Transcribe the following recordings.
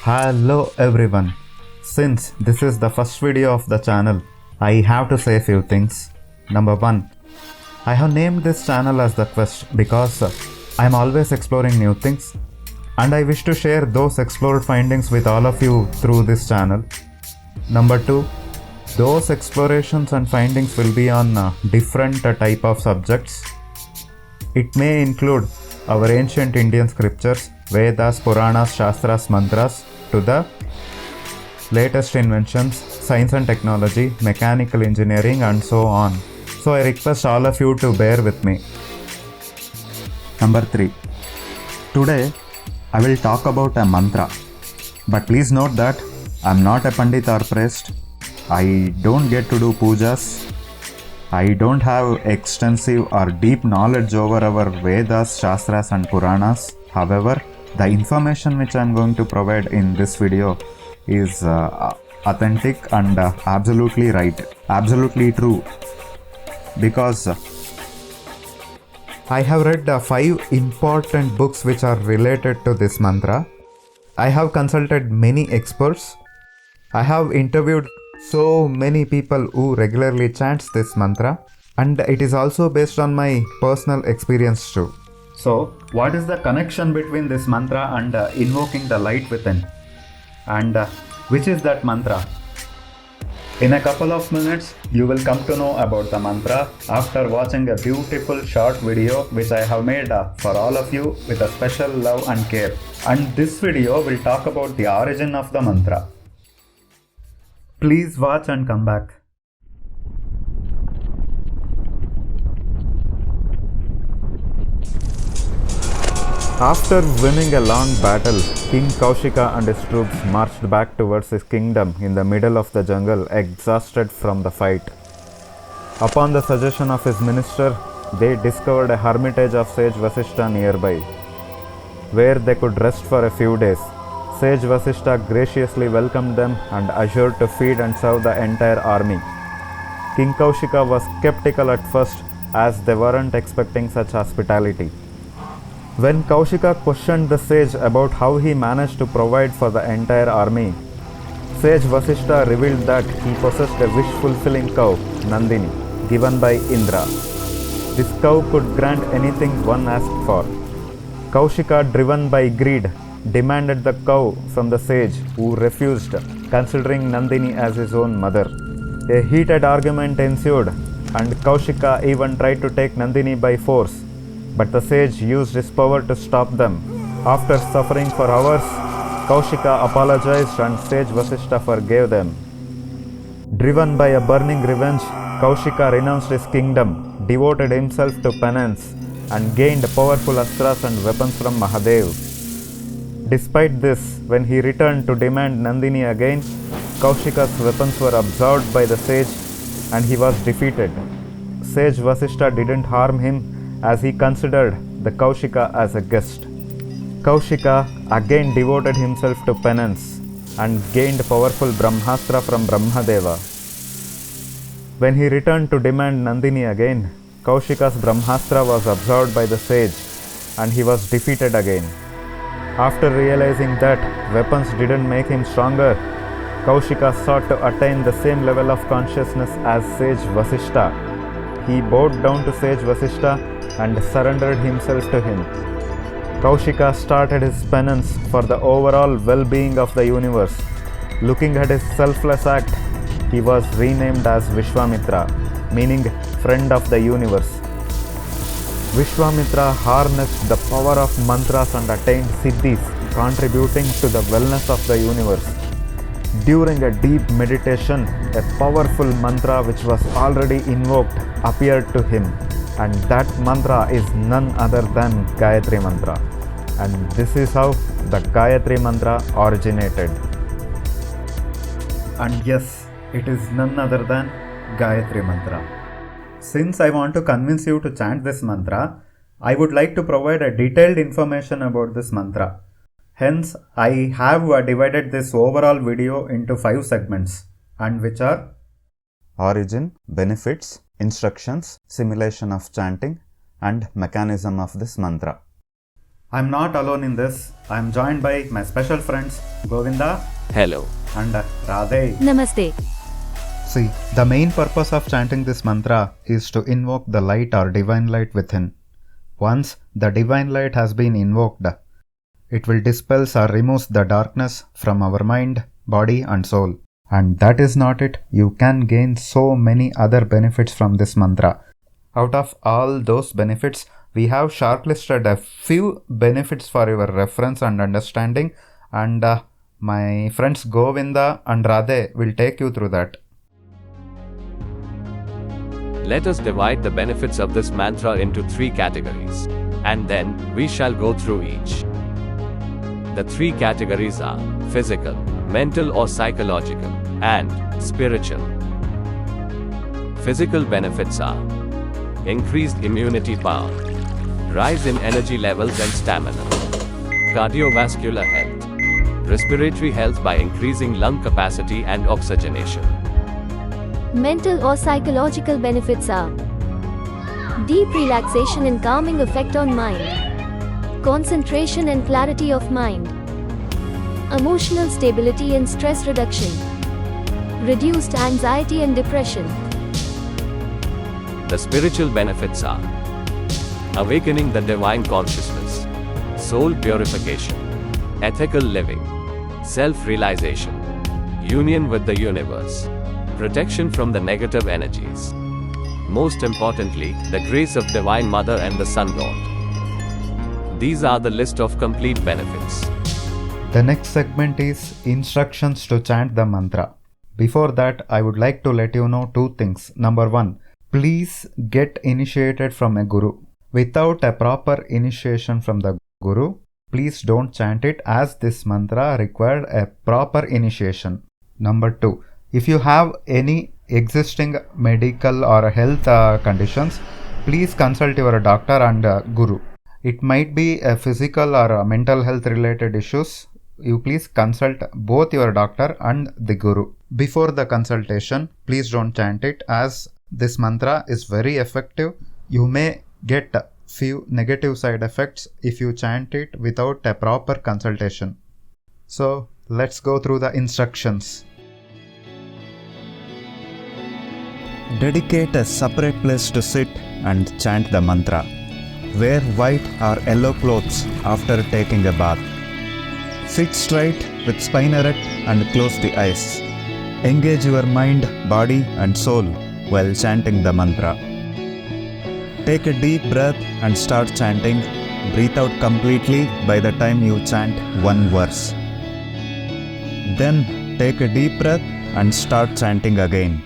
Hello everyone. Since this is the first video of the channel, I have to say a few things. Number 1. I have named this channel as The Quest because I am always exploring new things and I wish to share those explored findings with all of you through this channel. Number 2. Those explorations and findings will be on different type of subjects. It may include our ancient Indian scriptures, Vedas, Puranas, Shastras, Mantras, to the latest inventions, science and technology, mechanical engineering, and so on. So I request all of you to bear with me. Number 3. Today I will talk about a mantra. But please note that I am not a Pandit or priest. I don't get to do pujas. I don't have extensive or deep knowledge over our Vedas, Shastras and Puranas. However, the information which I am going to provide in this video is authentic and absolutely right, absolutely true. Because I have read 5 important books which are related to this mantra. I have consulted many experts. I have interviewed so many people who regularly chants this mantra, and it is also based on my personal experience too. So, what is the connection between this mantra and invoking the light within? And which is that mantra? In a couple of minutes, you will come to know about the mantra after watching a beautiful short video which I have made for all of you with a special love and care. And this video will talk about the origin of the mantra. Please watch and come back. After winning a long battle, King Kaushika and his troops marched back towards his kingdom in the middle of the jungle, exhausted from the fight. Upon the suggestion of his minister, they discovered a hermitage of sage Vasishta nearby, where they could rest for a few days. Sage Vasishta graciously welcomed them and assured to feed and serve the entire army. King Kaushika was skeptical at first, as they weren't expecting such hospitality. When Kaushika questioned the sage about how he managed to provide for the entire army, Sage Vasishta revealed that he possessed a wish-fulfilling cow, Nandini, given by Indra. This cow could grant anything one asked for. Kaushika, driven by greed, demanded the cow from the sage, who refused, considering Nandini as his own mother. A heated argument ensued, and Kaushika even tried to take Nandini by force. But the sage used his power to stop them. After suffering for hours, Kaushika apologized and sage Vasishta forgave them. Driven by a burning revenge, Kaushika renounced his kingdom, devoted himself to penance, and gained powerful astras and weapons from Mahadev. Despite this, when he returned to demand Nandini again, Kaushika's weapons were absorbed by the sage and he was defeated. Sage Vasishta didn't harm him, as he considered the Kaushika as a guest. Kaushika again devoted himself to penance and gained powerful Brahmastra from Brahmadeva. When he returned to demand Nandini again, Kaushika's Brahmastra was absorbed by the sage and he was defeated again. After realizing that weapons didn't make him stronger, Kaushika sought to attain the same level of consciousness as sage Vasishta. He bowed down to sage Vasishta and surrendered himself to him. Kaushika started his penance for the overall well-being of the universe. Looking at his selfless act, he was renamed as Vishwamitra, meaning friend of the universe. Vishwamitra harnessed the power of mantras and attained siddhis, contributing to the wellness of the universe. During a deep meditation, a powerful mantra which was already invoked appeared to him. And that mantra is none other than Gayatri Mantra. And this is how the Gayatri Mantra originated. And yes, it is none other than Gayatri Mantra. Since I want to convince you to chant this mantra, I would like to provide a detailed information about this mantra. Hence, I have divided this overall video into 5 segments, and which are origin, benefits, instructions, simulation of chanting, and mechanism of this mantra. I'm not alone in this. I'm joined by my special friends Govinda. Hello. And Radhe. Namaste. See, the main purpose of chanting this mantra is to invoke the light or divine light within. Once the divine light has been invoked, it will dispel or remove the darkness from our mind, body and soul. And that is not it. You can gain so many other benefits from this mantra. Out of all those benefits, we have shortlisted a few benefits for your reference and understanding, and my friends Govinda and Radhe will take you through that. Let us divide the benefits of this mantra into 3 categories, and then we shall go through each. The 3 categories are physical, mental or psychological, and spiritual. Physical benefits are increased immunity power, rise in energy levels and stamina, cardiovascular health, respiratory health by increasing lung capacity and oxygenation. Mental or psychological benefits are deep relaxation and calming effect on mind, concentration and clarity of mind, emotional stability and stress reduction, reduced anxiety and depression. The spiritual benefits are awakening the divine consciousness, soul purification, ethical living, self-realization, union with the universe, protection from the negative energies. Most importantly, the grace of Divine Mother and the Sun Lord. These are the list of complete benefits. The next segment is instructions to chant the mantra. Before that, I would like to let you know 2 things. Number 1, please get initiated from a guru. Without a proper initiation from the guru, please don't chant it, as this mantra required a proper initiation. Number 2, if you have any existing medical or health conditions, please consult your doctor and guru. It might be a physical or a mental health related issues. You please consult both your doctor and the guru. Before the consultation, please don't chant it, as this mantra is very effective. You may get few negative side effects if you chant it without a proper consultation. So let's go through the instructions. Dedicate a separate place to sit and chant the mantra. Wear white or yellow clothes after taking a bath. Sit straight with spine erect and close the eyes. Engage your mind, body and soul while chanting the mantra. Take a deep breath and start chanting. Breathe out completely by the time you chant 1 verse. Then take a deep breath and start chanting again.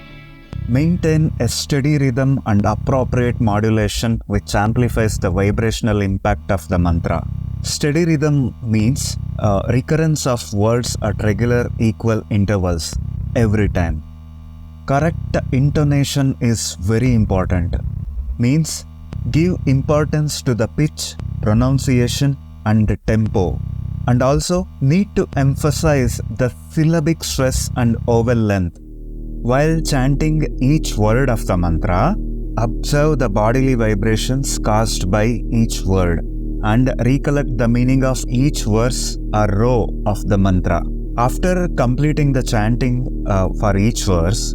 Maintain a steady rhythm and appropriate modulation which amplifies the vibrational impact of the mantra. Steady rhythm means recurrence of words at regular equal intervals every time. Correct intonation is very important. Means give importance to the pitch, pronunciation and tempo, and also need to emphasize the syllabic stress and vowel length. While chanting each word of the mantra, observe the bodily vibrations caused by each word and recollect the meaning of each verse or row of the mantra. After completing the chanting for each verse,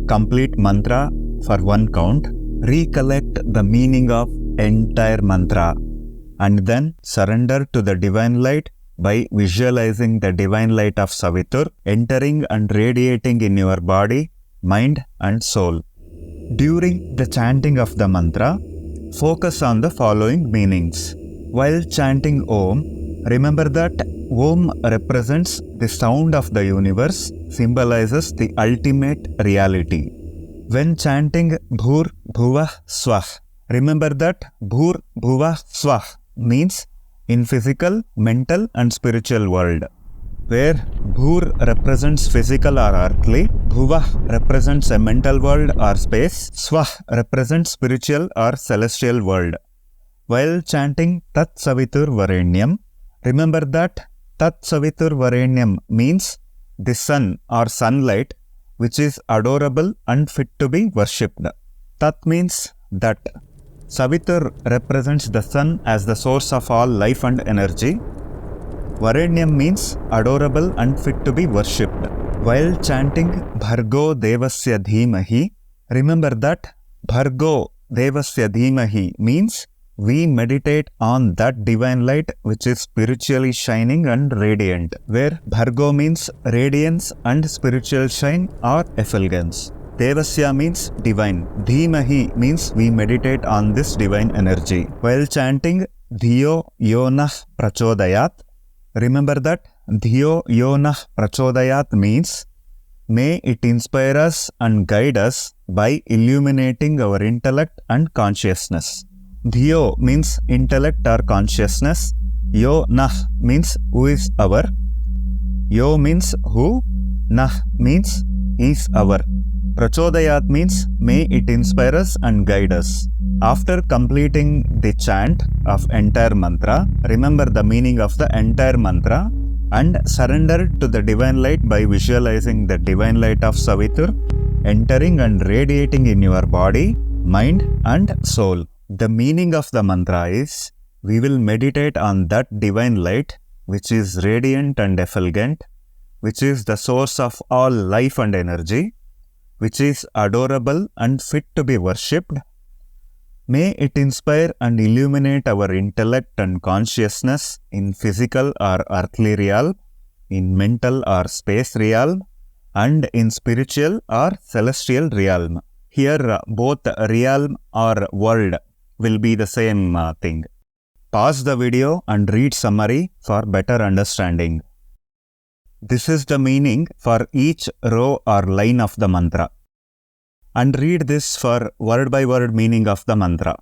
complete mantra for 1 count, recollect the meaning of entire mantra and then surrender to the divine light by visualizing the divine light of Savitur entering and radiating in your body, mind and soul. During the chanting of the mantra, focus on the following meanings. While chanting Om, remember that Om represents the sound of the universe, symbolizes the ultimate reality. When chanting Bhur Bhuvah Swah, remember that Bhur Bhuvah Swah means in physical, mental and spiritual world, where Bhur represents physical or earthly, Bhuvah represents a mental world or space, Swah represents spiritual or celestial world. While chanting Tat Savitur Varenyam, remember that Tat Savitur Varenyam means the sun or sunlight, which is adorable and fit to be worshipped. Tat means that. Savitur represents the sun as the source of all life and energy. Varenyam means adorable and fit to be worshipped. While chanting Bhargo Devasya Dhimahi, remember that Bhargo Devasya Dhimahi means we meditate on that divine light which is spiritually shining and radiant, where Bhargo means radiance and spiritual shine or effulgence. Devasya means divine. Dhimahi means we meditate on this divine energy. While chanting Dhiyo Yonah Prachodayat, remember that Dhiyo Yonah Prachodayat means may it inspire us and guide us by illuminating our intellect and consciousness. Dhiyo means intellect or consciousness. Yo Nah means who is our. Yo means who. Nah means is our. Prachodayat means may it inspire us and guide us. After completing the chant of entire mantra, remember the meaning of the entire mantra and surrender to the divine light by visualizing the divine light of Savitur entering and radiating in your body, mind and soul. The meaning of the mantra is, we will meditate on that divine light which is radiant and effulgent, which is the source of all life and energy, which is adorable and fit to be worshipped. May it inspire and illuminate our intellect and consciousness in physical or earthly realm, in mental or space realm, and in spiritual or celestial realm. Here both realm or world will be the same thing. Pause the video and read summary for better understanding. This is the meaning for each row or line of the mantra. And read this for word by word meaning of the mantra.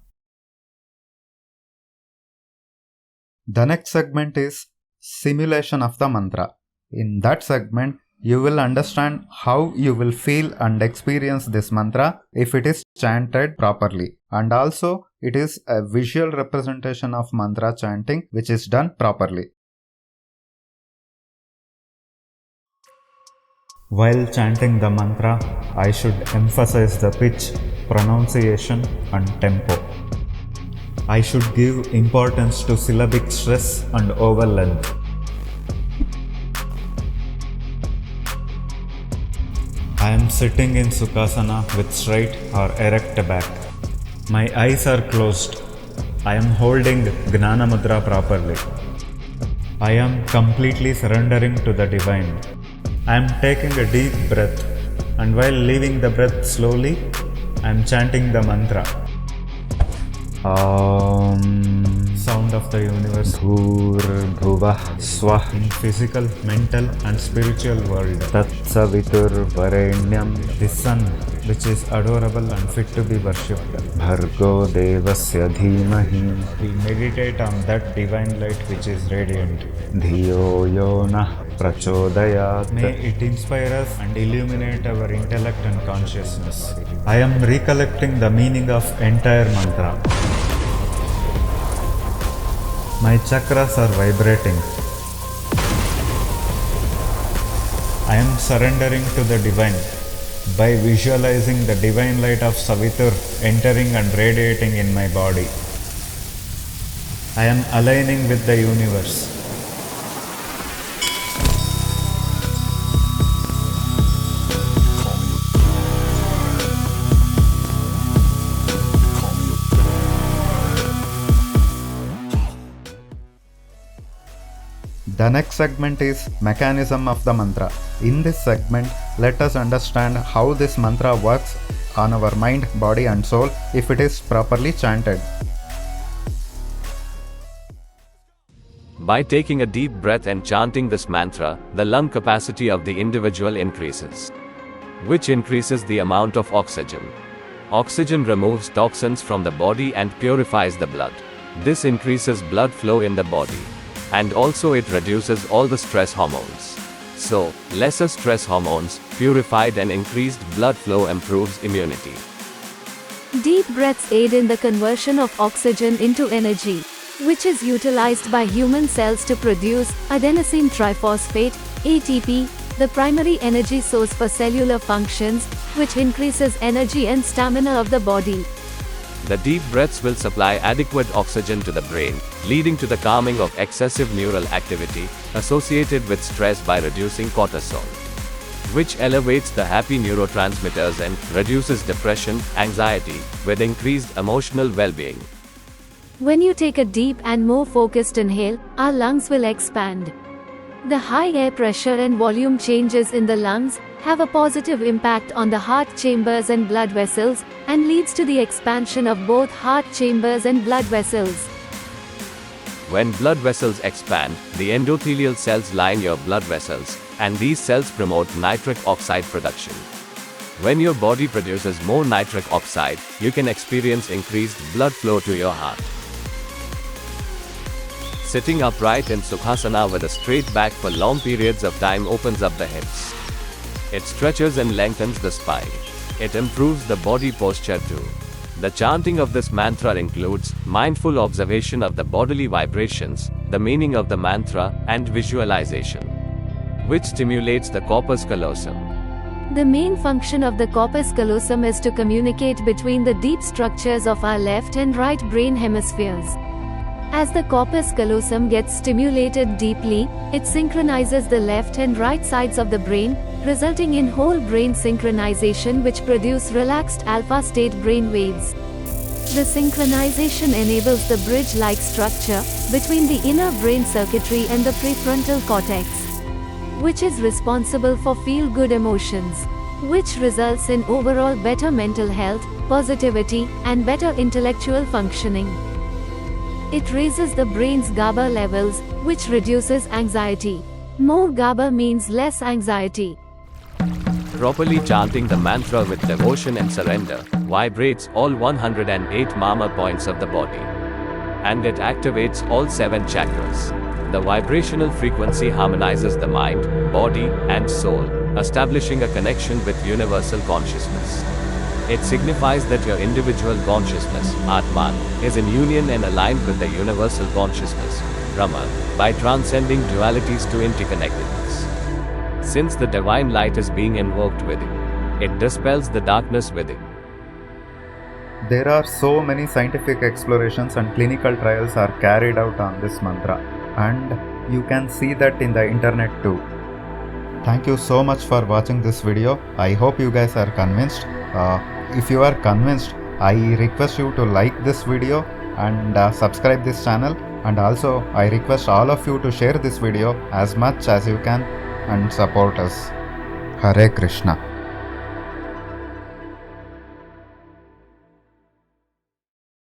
The next segment is simulation of the mantra. In that segment, you will understand how you will feel and experience this mantra if it is chanted properly. And also, it is a visual representation of mantra chanting which is done properly. While chanting the mantra, I should emphasize the pitch, pronunciation and tempo. I should give importance to syllabic stress and vowel length. I am sitting in Sukhasana with straight or erect back. My eyes are closed. I am holding Gnana Mudra properly. I am completely surrendering to the divine. I am taking a deep breath, and while leaving the breath slowly, I am chanting the mantra. Sound of the universe. Bhur Bhuvah Swah. In physical, mental and spiritual world. Tat Savitur Varenyam. The sun, which is adorable and fit to be worshipped. Bhargo Devasya Dhimahi. We meditate on that divine light which is radiant. Dhiyo Yonah Prachodayat. May it inspire us and illuminate our intellect and consciousness. I am recollecting the meaning of entire mantra. My chakras are vibrating. I am surrendering to the divine by visualizing the divine light of Savitur entering and radiating in my body. I am aligning with the universe. The next segment is mechanism of the mantra. In this segment, let us understand how this mantra works on our mind, body and soul if it is properly chanted. By taking a deep breath and chanting this mantra, the lung capacity of the individual increases, which increases the amount of oxygen. Oxygen removes toxins from the body and purifies the blood. This increases blood flow in the body. And also it reduces all the stress hormones. So, lesser stress hormones, purified and increased blood flow improves immunity. Deep breaths aid in the conversion of oxygen into energy, which is utilized by human cells to produce adenosine triphosphate, ATP, the primary energy source for cellular functions, which increases energy and stamina of the body. The deep breaths will supply adequate oxygen to the brain, leading to the calming of excessive neural activity associated with stress by reducing cortisol, which elevates the happy neurotransmitters and reduces depression, anxiety, with increased emotional well-being. When you take a deep and more focused inhale, our lungs will expand. The high air pressure and volume changes in the lungs have a positive impact on the heart chambers and blood vessels, and leads to the expansion of both heart chambers and blood vessels. When blood vessels expand, the endothelial cells line your blood vessels, and these cells promote nitric oxide production. When your body produces more nitric oxide, you can experience increased blood flow to your heart. Sitting upright in Sukhasana with a straight back for long periods of time opens up the hips. It stretches and lengthens the spine. It improves the body posture too. The chanting of this mantra includes mindful observation of the bodily vibrations, the meaning of the mantra, and visualization, which stimulates the corpus callosum. The main function of the corpus callosum is to communicate between the deep structures of our left and right brain hemispheres. As the corpus callosum gets stimulated deeply, it synchronizes the left and right sides of the brain, resulting in whole brain synchronization, which produce relaxed alpha state brain waves. The synchronization enables the bridge-like structure between the inner brain circuitry and the prefrontal cortex, which is responsible for feel-good emotions, which results in overall better mental health, positivity, and better intellectual functioning. It raises the brain's GABA levels, which reduces anxiety. More GABA means less anxiety. Properly chanting the mantra with devotion and surrender vibrates all 108 mama points of the body, and it activates all 7 chakras. The vibrational frequency harmonizes the mind, body, and soul, establishing a connection with universal consciousness. It signifies that your individual consciousness, Atman, is in union and aligned with the universal consciousness, Brahman, by transcending dualities to interconnectedness. Since the divine light is being invoked within, it dispels the darkness within. There are so many scientific explorations and clinical trials are carried out on this mantra, and you can see that in the internet too. Thank you so much for watching this video. I hope you guys are convinced. If you are convinced, I request you to like this video and subscribe this channel, and also I request all of you to share this video as much as you can and support us. Hare Krishna.